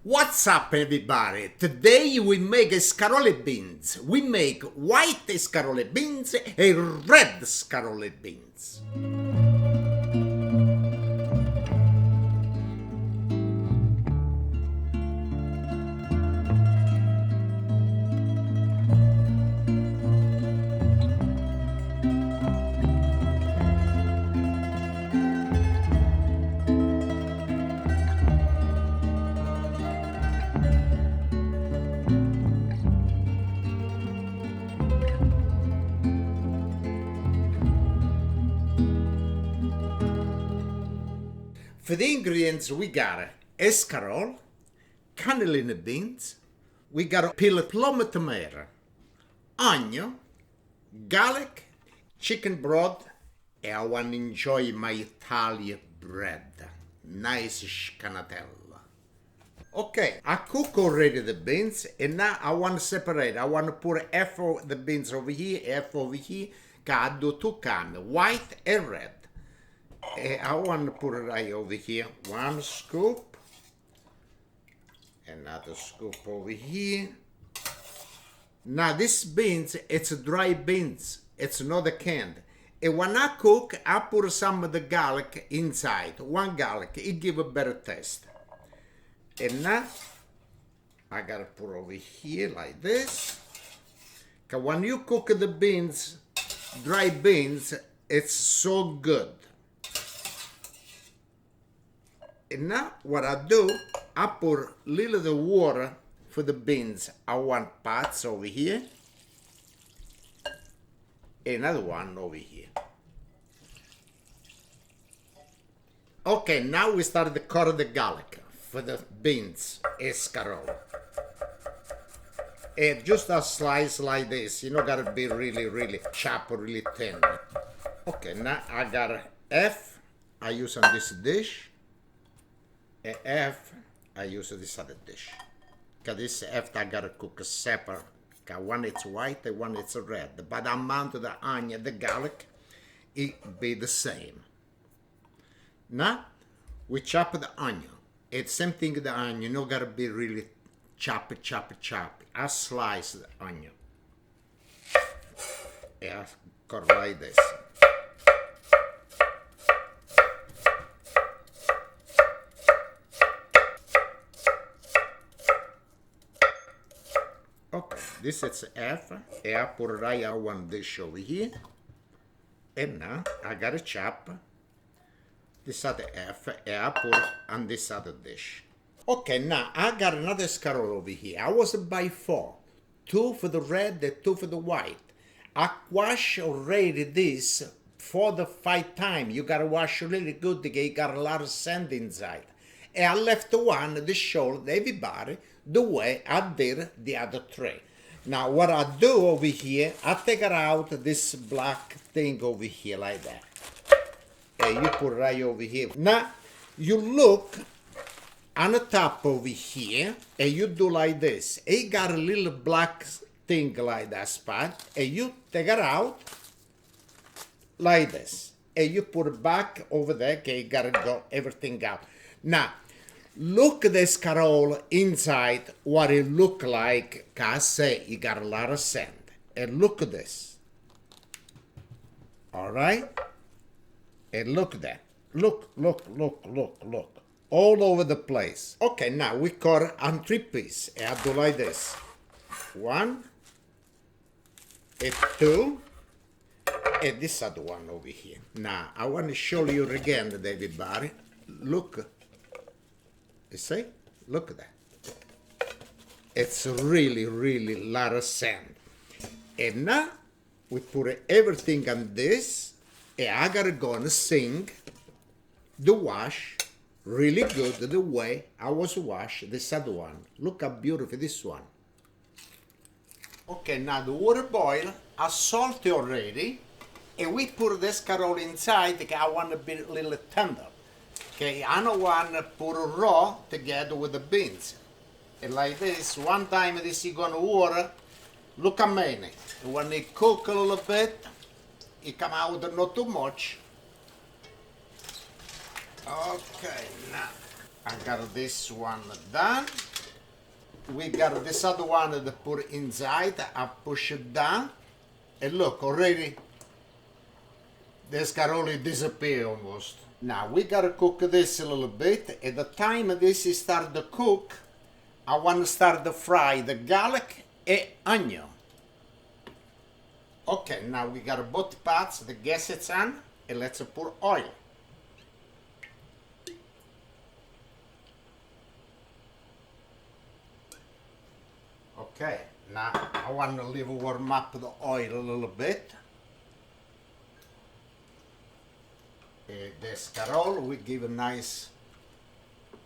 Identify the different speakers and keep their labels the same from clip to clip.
Speaker 1: What's up, everybody? Today we make escarole beans. We make white escarole beans and red escarole beans. For the ingredients, we got escarole, cannellini beans, we got a peeled plum tomato, onion, garlic, chicken broth, and I want to enjoy my Italian bread. Nice scanatella. Okay, I cook already the beans, and now I want to separate. I want to put half of the beans over here, half over here. I do two kinds, white and red. I want to put it right over here. One scoop. Another scoop over here. Now this beans, it's dry beans. It's not a canned. And when I cook, I put some of the garlic inside. One garlic. It gives a better taste. And now, I got to put over here like this. Because when you cook the beans, dry beans, it's so good. And now what I do, I put a little of the water for the beans. I want parts over here. Another one over here. Okay, now we start to cut the garlic for the beans, escarole. And just a slice like this. You know, gotta be really chopped, really thin. Okay, now I got a half I use on this dish. And half I use this other dish. Because this half I gotta cook separate. Because one it's white and one it's red. But the amount of the onion, the garlic, it be the same. Now, we chop the onion. It's same thing with the onion. You know, gotta be really choppy. I slice the onion. Yeah, cut like this. Okay, this is half. And I put right on one dish over here. And now I gotta chop this other half. And I put on this other dish. Okay, now I got another escarole over here. I was by 4. 2 for the red and 2 for the white. I wash already this 4 to 5 times. You gotta wash really good because you got a lot of sand inside. And I left one to show everybody the way I did the other 3. Now what I do over here, I take it out this black thing over here like that. And you put it right over here. Now you look on the top over here and you do like this. And you got a little black thing like that spot. And you take it out like this. And you put it back over there. Okay, you gotta go everything out. Now, look at the escarole inside, what it look like. I say you got a lot of sand. And look at this. All right? And look at that. Look. All over the place. Okay, now we cut it on 3 pieces. And I do like this. 1, and 2, and this other one over here. Now, I want to show you again, everybody. Look. You see? Look at that. It's really lot of sand. And now we put everything on this. And I gotta go and sink the wash really good the way I was wash this other one. Look how beautiful this one. Okay, now the water boil. I salt it already. And we put the escarole inside because I want to be a little tender. Okay, I don't want to put it raw together with the beans. And like this, one time this is gonna water, look a minute. When it cook a little bit, it come out not too much. Okay, now I got this one done. we got this other one to put inside. I push it down. And look, already the escarole disappear almost. Now we gotta cook this a little bit. At the time this is start to cook, I want to start to fry the garlic and onion. Okay, now we got both pots, the gas is on, and let's pour oil. Okay, now I want to leave warm up the oil a little bit. The escarole, we give a nice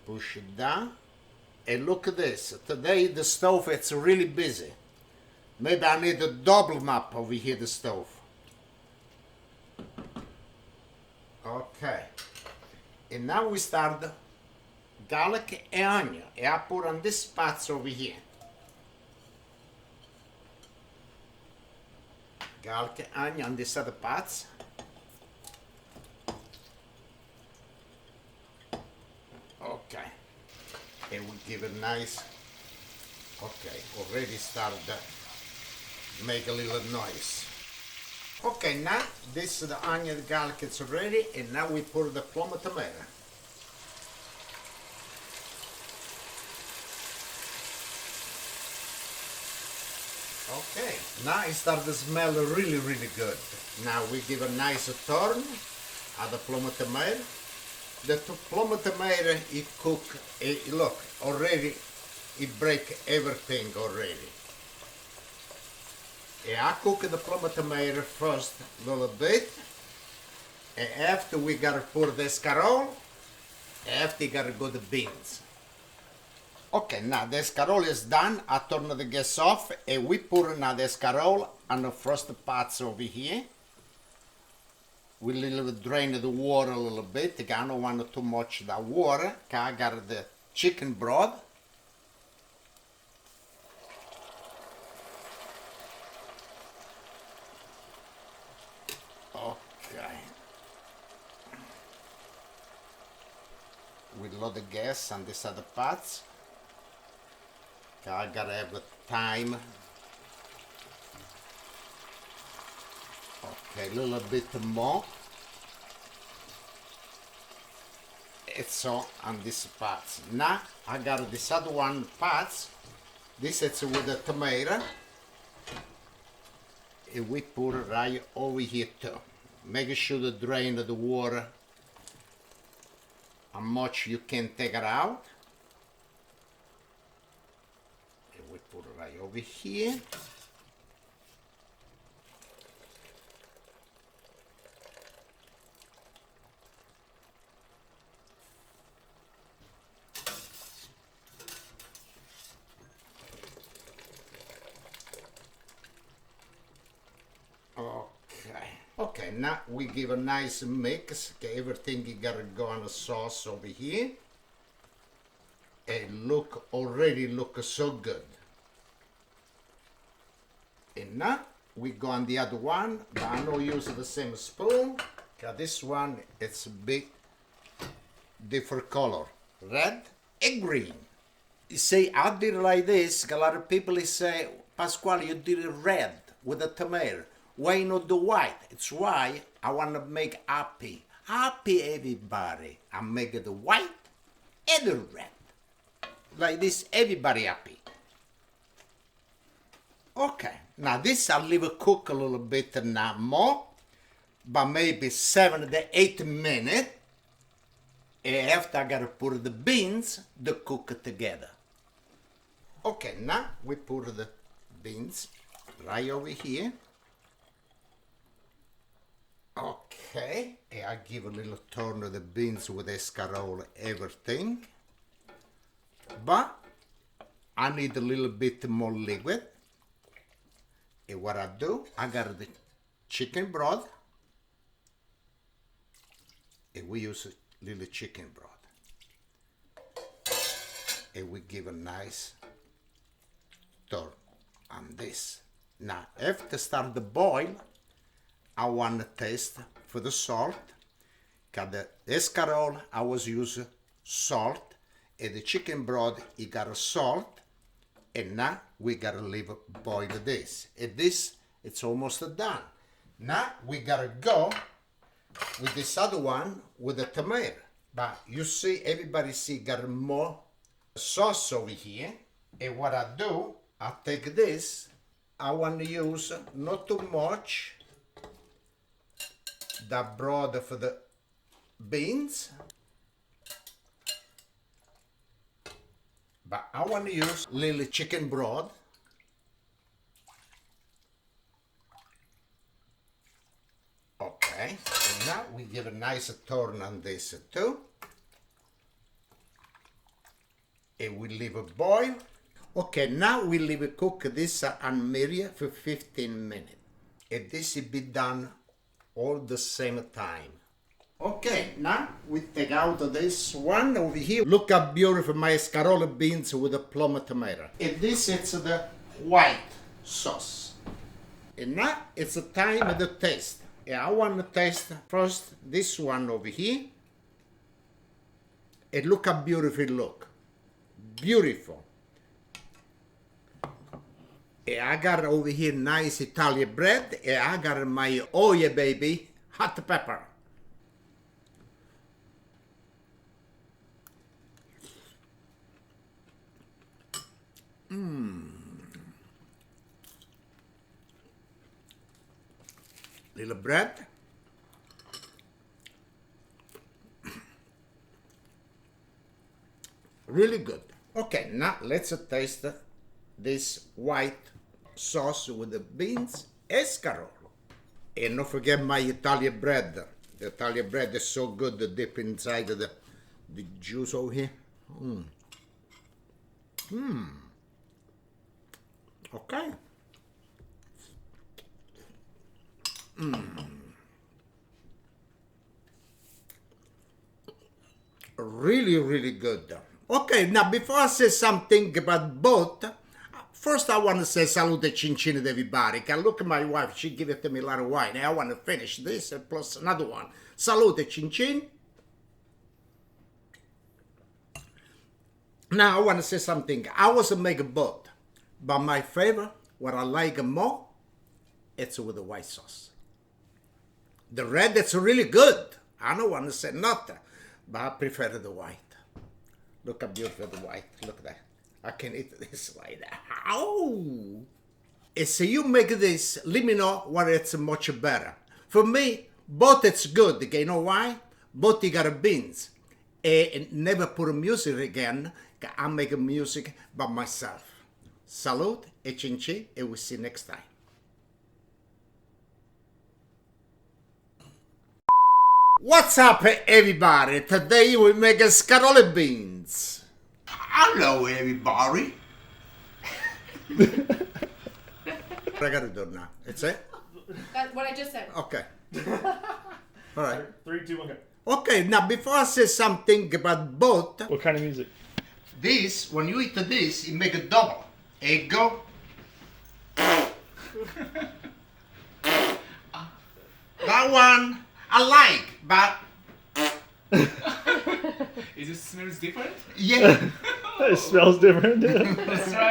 Speaker 1: push it down. And look at this, today the stove it's really busy. Maybe I need a double map over here, the stove. Okay, and now we start the garlic and onion. And I put on this spots over here. Garlic and onion on this other pots. Okay, and we give it nice. Okay, already started to make a little noise. Okay, now this is the onion, the garlic, it's ready, and now we put the plum tomato. Okay, now it starts to smell really good. Now we give a nice turn at the plum tomato. The plum tomato, it cook, look, already, it break everything already. I cook the plum tomato first a little bit, and after we gotta put the escarole, after you gotta go the beans. Okay, now the escarole is done. I turn the gas off, and we put now the escarole on the first pots over here. We little drain the water a little bit. I don't want too much the water. I got the chicken broth. Okay. We load the gas on this other pots. I gotta have the time. Okay, a little bit more. It's all on this pots. Now I got this other one pots. This is with the tomato. And we put it right over here too. Make sure to drain the water. How much you can take it out. And we put it right over here. Okay, now we give a nice mix. Okay, everything you gotta go on the sauce over here. And look, already look so good. And now we go on the other one, but I don't use the same spoon. Okay, this one, it's a big different color, red and green. You see, I did it like this. A lot of people say, Pasquale, you did it red with the tomato. Why not the white? It's why I want to make happy everybody. I make the white and the red. Like this, everybody happy. Okay, now this I'll leave it cook a little bit now more, but maybe 7 to 8 minutes. And after I gotta put the beans to cook it together. Okay, now we put the beans right over here. Okay, and I give a little turn of the beans with escarole, everything. But I need a little bit more liquid. And what I do, I got the chicken broth. And we use a little chicken broth. And we give a nice turn on this. Now, after start the boil, I want to taste for the salt. Got the escarole, I was using salt, and the chicken broth, it got a salt, And now we gotta leave boil this. And this, it's almost done. Now we gotta go with this other one with the tomato. But you see, everybody see got more sauce over here. And what I do, I take this. I want to use not too much that broth for the beans. But I want to use little chicken broth. Okay, and now we give a nice turn on this too. And we leave it boil. Okay, now we leave it cook this on medium for 15 minutes. And this will be done all the same time. Okay, now we take out this one over here. Look how beautiful my escarole beans with the plum tomato. And this is the white sauce. And now it's the time of the taste. Yeah, I want to taste first this one over here. And look how beautiful it look. Beautiful. And I got over here nice Italian bread. And I got my, oh yeah baby, hot pepper. Little bread. Really good. Okay, now let's taste this white sauce with the beans, escarole. And don't forget my Italian bread. The Italian bread is so good to dip inside the juice over here. Okay. Really, really good. Okay, now before I say something about both, first I want to say salute cincin to everybody. Can look at my wife, she give it to me a lot of wine. I want to finish this and plus another one. Salute cincin. Now I want to say something. I was make both, but my favorite, what I like more, it's with the white sauce. The red, it's really good. I don't want to say nothing, but I prefer the white. Look how beautiful the white. Look at that. I can eat this like that. Ow! And so you make this, let me know what it's much better. For me, both it's good. Okay, you know why? Both you got beans. And never put music again. I make music by myself. Salute e cincin, and we'll see you next time. What's up, everybody? Today we make escarole and beans. Hello, everybody. What I gotta do now? It's it?
Speaker 2: That's what I just said.
Speaker 1: Okay. All right.
Speaker 3: 3, 2, 1, go.
Speaker 1: Okay, now before I say something about both,
Speaker 3: What kind of music?
Speaker 1: this, when you eat this, you make a double. It go. That one I like, but
Speaker 4: Is it smells different?
Speaker 1: yeah.
Speaker 3: It smells different.
Speaker 4: That's right.